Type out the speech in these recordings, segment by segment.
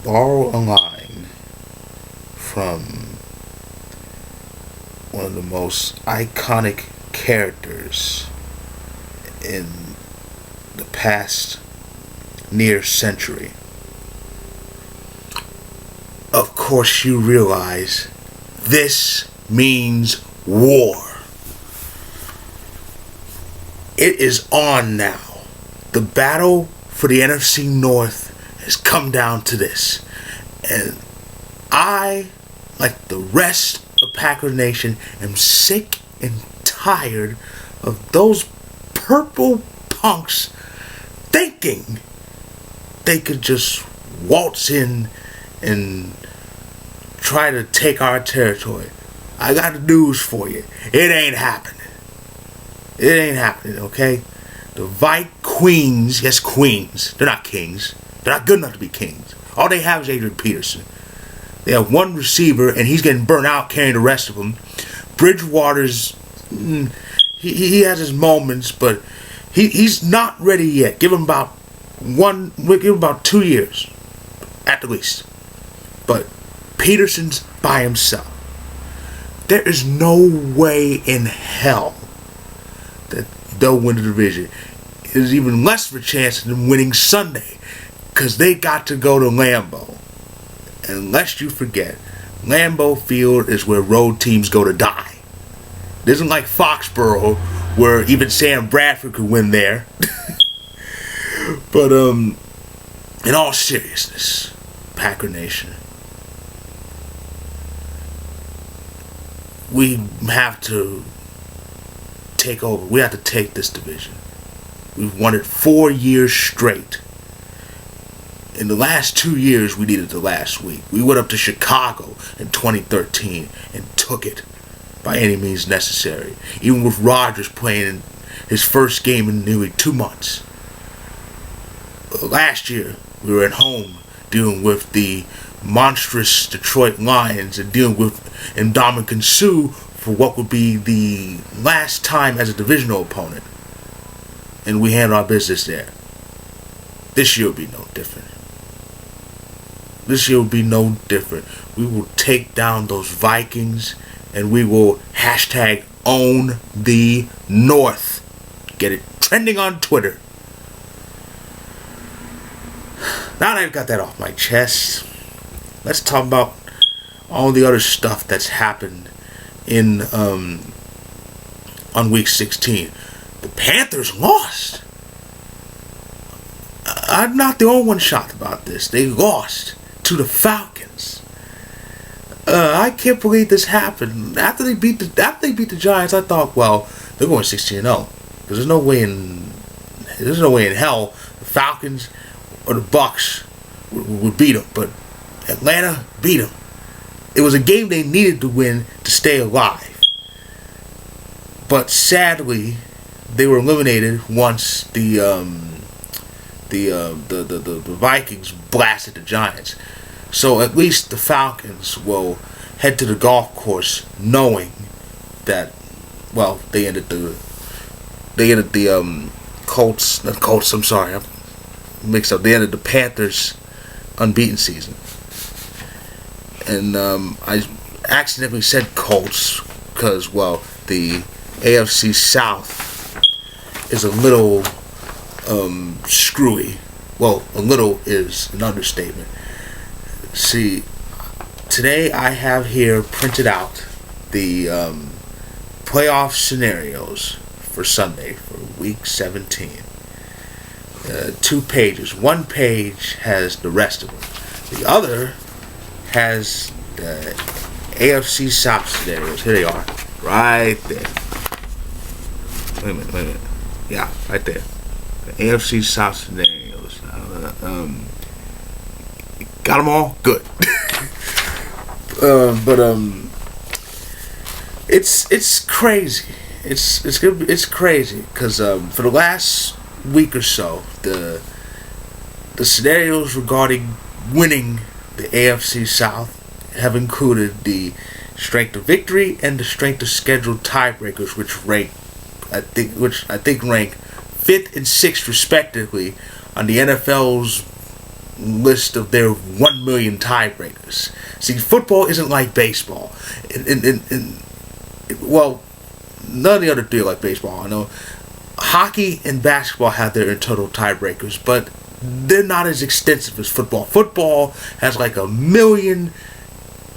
borrow a line from one of the most iconic characters in the past near century. Of course, you realize this means war. It is on now. The battle for the NFC North has come down to this. And I, like the rest of Packer Nation, am sick and tired of those purple punks thinking they could just waltz in and try to take our territory. I got news for you. It ain't happening. It ain't happening, okay? The Queens, yes, queens. They're not kings. They're not good enough to be kings. All they have is Adrian Peterson. They have one receiver, and he's getting burnt out carrying the rest of them. Bridgewater's, he has his moments, but he's not ready yet. Give him about 2 years, at the least. But Peterson's by himself. There is no way in hell that they'll win the division. There's even less of a chance of them winning Sunday, because they got to go to Lambeau. And lest you forget, Lambeau Field is where road teams go to die. It isn't like Foxborough, where even Sam Bradford could win there. But in all seriousness, Packer Nation, we have to take over. We have to take this division. We've won it 4 years straight. In the last 2 years, we needed the last week. We went up to Chicago in 2013 and took it by any means necessary. Even with Rodgers playing in his first game in nearly 2 months. Last year, we were at home dealing with the monstrous Detroit Lions and dealing with Ndamukong Suh for what would be the last time as a divisional opponent. And we handled our business there. This year will be no different. This year will be no different. We will take down those Vikings and we will hashtag own the North. Get it trending on Twitter. Now that I've got that off my chest, let's talk about all the other stuff that's happened in on week 16. The Panthers lost. I'm not the only one shocked about this. They lost to the Falcons. I can't believe this happened. After they beat the Giants, I thought, well, they're going 16-0 because there's no way in hell the Falcons or the Bucks would beat them. But Atlanta beat them. It was a game they needed to win to stay alive. But sadly, they were eliminated once the Vikings blasted the Giants. So at least the Falcons will head to the golf course knowing that, well, they ended the Colts. I'm sorry, I'm mixed up. They ended the Panthers' unbeaten season. And I accidentally said Colts because, well, the AFC South is a little screwy. Well, a little is an understatement. See, today I have here printed out the playoff scenarios for Sunday for week 17. 2 pages. One page has the rest of them. The other has the AFC South scenarios. Here they are. Right there. Wait a minute. Yeah, right there. The AFC South scenarios. Got them all? Good. It's crazy. It's crazy because for the last week or so, the scenarios regarding winning the AFC South have included the strength of victory and the strength of schedule tiebreakers, which I think rank 5th and 6th respectively on the NFL's list of their 1 million tiebreakers. See, football isn't like baseball. Well, none of the other three are like baseball. I know hockey and basketball have their internal tiebreakers, but they're not as extensive as football. Football has like 1 million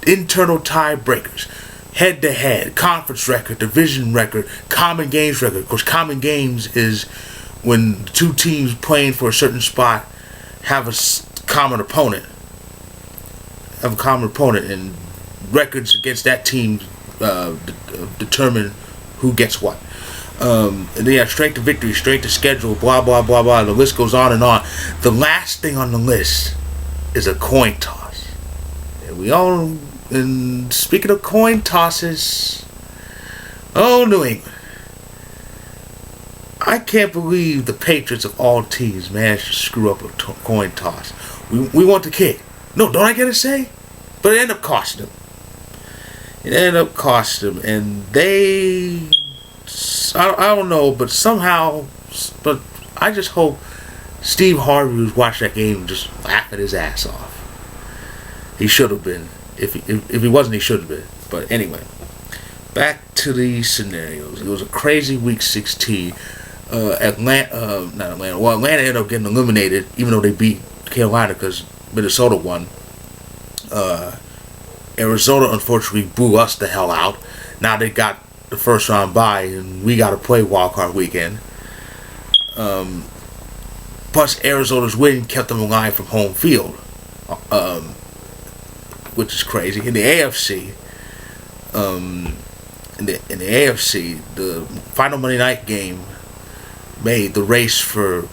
internal tiebreakers. Head-to-head, conference record, division record, common games record. Of course, common games is when two teams playing for a certain spot have a common opponent. And records against that team determine who gets what. And they have strength to victory, strength to schedule, blah, blah, blah, blah. The list goes on and on. The last thing on the list is a coin toss. And speaking of coin tosses, New England. I can't believe the Patriots of all teams managed to screw up a coin toss. We want the kick. No, don't I get a say? But it ended up costing them. And they... I don't know, but somehow... But I just hope Steve Harvey was watching that game and just laughing his ass off. He should have been. If he wasn't, he should have been. But anyway, back to the scenarios. It was a crazy Week 16. Atlanta ended up getting eliminated, even though they beat Carolina because Minnesota won. Arizona unfortunately blew us the hell out. Now they got the first round bye, and we got to play wild card weekend. Plus, Arizona's win kept them alive from home field, which is crazy. In the AFC, the final Monday night game made the race for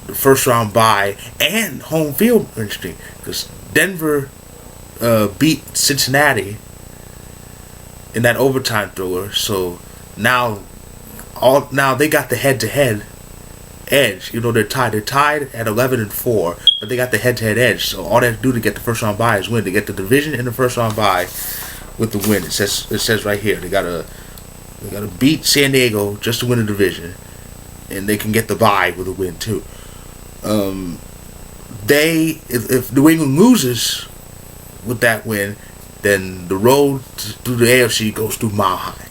the first round bye and home field interesting because Denver beat Cincinnati in that overtime thriller. So now they got the head-to-head edge. You know, they're tied at 11-4, but they got the head-to-head edge. So all they have to do to get the first round bye is win. They get the division in the first round bye with the win. It says right here they gotta beat San Diego just to win the division, and they can get the bye with a win too. If New England loses with that win, then the road through the AFC goes through Mile High.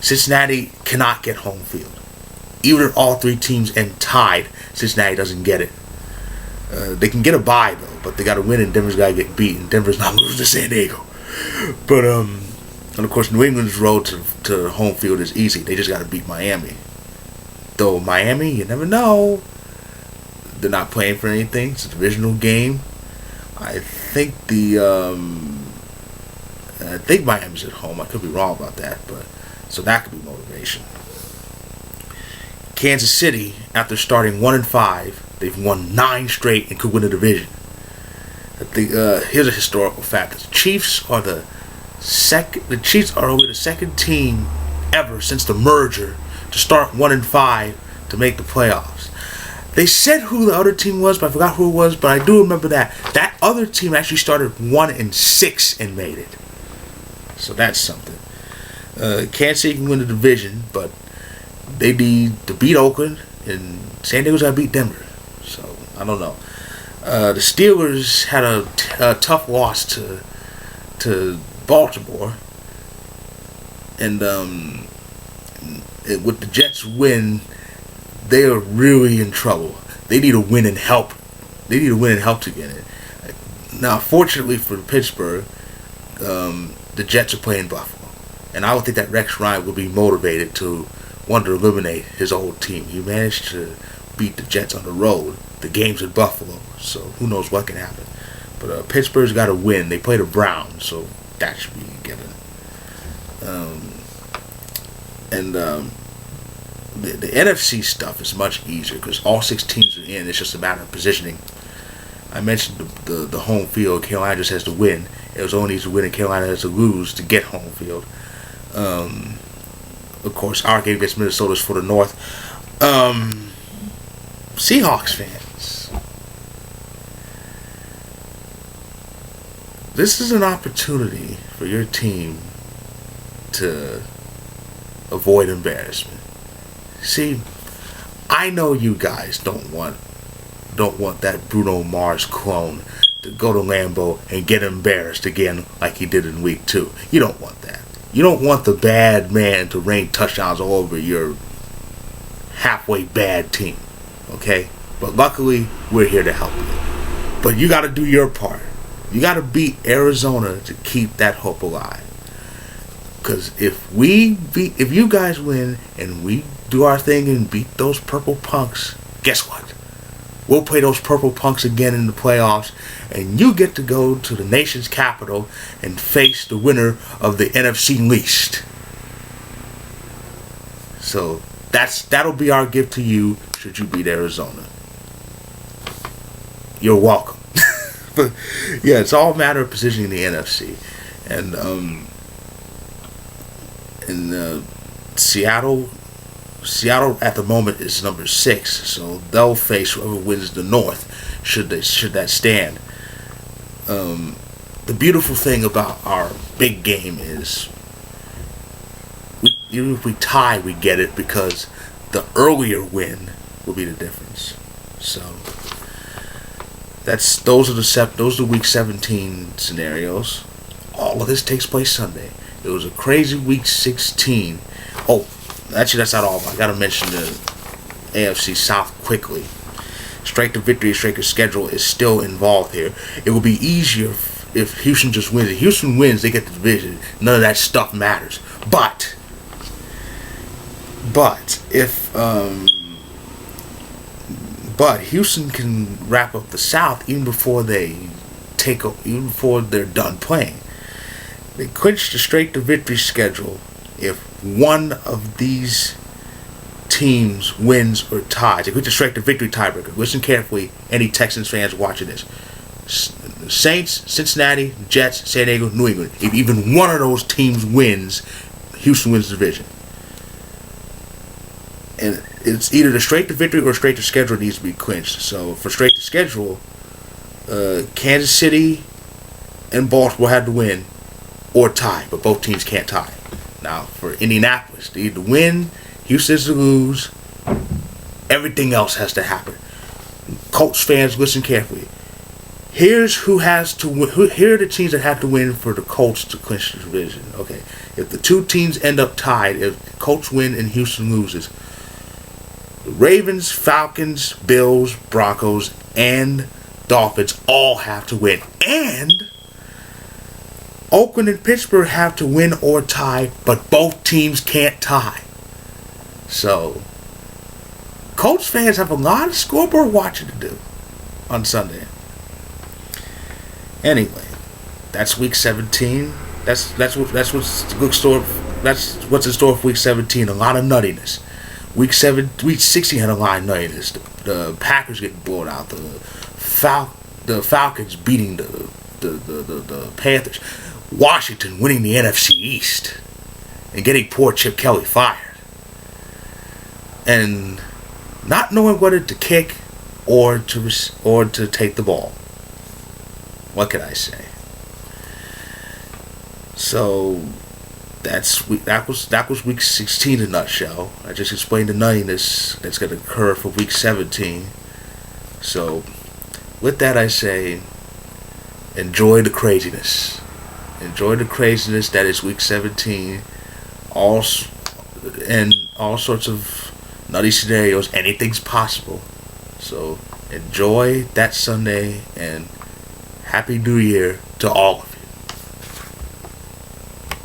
Cincinnati cannot get home field. Even if all three teams end tied, Cincinnati doesn't get it. They can get a bye though, but they got to win, and Denver's got to get beat, and Denver's not losing to San Diego. But and of course, New England's road to home field is easy. They just got to beat Miami. Though Miami, you never know. They're not playing for anything. It's a divisional game. I think Miami's at home. I could be wrong about that, but so that could be motivation. Kansas City, after starting 1-5, they've won 9 straight and could win the division. Here's a historical fact: the Chiefs are only the second team ever since the merger to start 1-5 to make the playoffs. They said who the other team was, but I forgot who it was. But I do remember that other team actually started 1-6 and made it. So that's something. Kansas City can win the division, but they need to beat Oakland, and San Diego's got to beat Denver. So I don't know. The Steelers had a tough loss to Baltimore, and with the Jets win, they are really in trouble. They need a win and help. They need a win and help to get it. Now, fortunately for Pittsburgh, the Jets are playing Buffalo, and I would think that Rex Ryan will be motivated to want to eliminate his old team. He managed to beat the Jets on the road. The game's in Buffalo, so who knows what can happen. But Pittsburgh's got to win. They play the Browns, so that should be given. The NFC stuff is much easier because all 6 teams are in. It's just a matter of positioning. I mentioned the home field. Carolina just has to win. Arizona needs to win, and Carolina has to lose to get home field. Of course, our game against Minnesota is for the North. Seahawks fans, this is an opportunity for your team to avoid embarrassment. See, I know you guys don't want don't want that Bruno Mars clone to go to Lambeau and get embarrassed again like he did in week 2. You don't want that. You don't want the bad man to rain touchdowns all over your halfway bad team. Okay? But luckily, we're here to help you. But you got to do your part. You got to beat Arizona to keep that hope alive. Because if you guys win and we do our thing and beat those purple punks, guess what? We'll play those purple punks again in the playoffs, and you get to go to the nation's capital and face the winner of the NFC least. So that'll be our gift to you should you beat Arizona. You're welcome. But yeah, it's all a matter of positioning the NFC. And Seattle at the moment is number 6, so they'll face whoever wins the North should that stand. The beautiful thing about our big game is even if we tie, we get it because the earlier win will be the difference. So those are week 17 scenarios. All of this takes place Sunday. It was a crazy week 16. Oh, actually, that's not all. I gotta mention the AFC South quickly. Straight to victory, straight to schedule is still involved here. It will be easier if Houston just wins. If Houston wins, they get the division. None of that stuff matters. But Houston can wrap up the South even before they're done playing. They clinch the straight to victory schedule if one of these teams wins or ties. They clinch the straight to victory tiebreaker. Listen carefully, any Texans fans watching this. Saints, Cincinnati, Jets, San Diego, New England. If even one of those teams wins, Houston wins the division. And it's either the straight to victory or straight to schedule needs to be clinched. So for straight to schedule, Kansas City and Baltimore had to win or tie, but both teams can't tie. Now for Indianapolis, they either win, Houston has to lose. Everything else has to happen. Colts fans, listen carefully. Here's who has to win. Here are the teams that have to win for the Colts to clinch the division. Okay, if the two teams end up tied, if Colts win and Houston loses, the Ravens, Falcons, Bills, Broncos, and Dolphins all have to win. And Oakland and Pittsburgh have to win or tie, but both teams can't tie. So, Colts fans have a lot of scoreboard watching to do on Sunday. Anyway, that's week 17. That's what's in store for week 17. A lot of nuttiness. Week 16 had a lot of nuttiness. The Packers getting blown out. The Falcons beating the Panthers. Washington winning the NFC East and getting poor Chip Kelly fired. And not knowing whether to kick or to take the ball. What can I say? So that was week 16 in a nutshell. I just explained the nuttiness that's going to occur for week 17. So with that, I say, enjoy the craziness. Enjoy the craziness that is week 17. And all sorts of nutty scenarios. Anything's possible. So enjoy that Sunday and Happy New Year to all of you.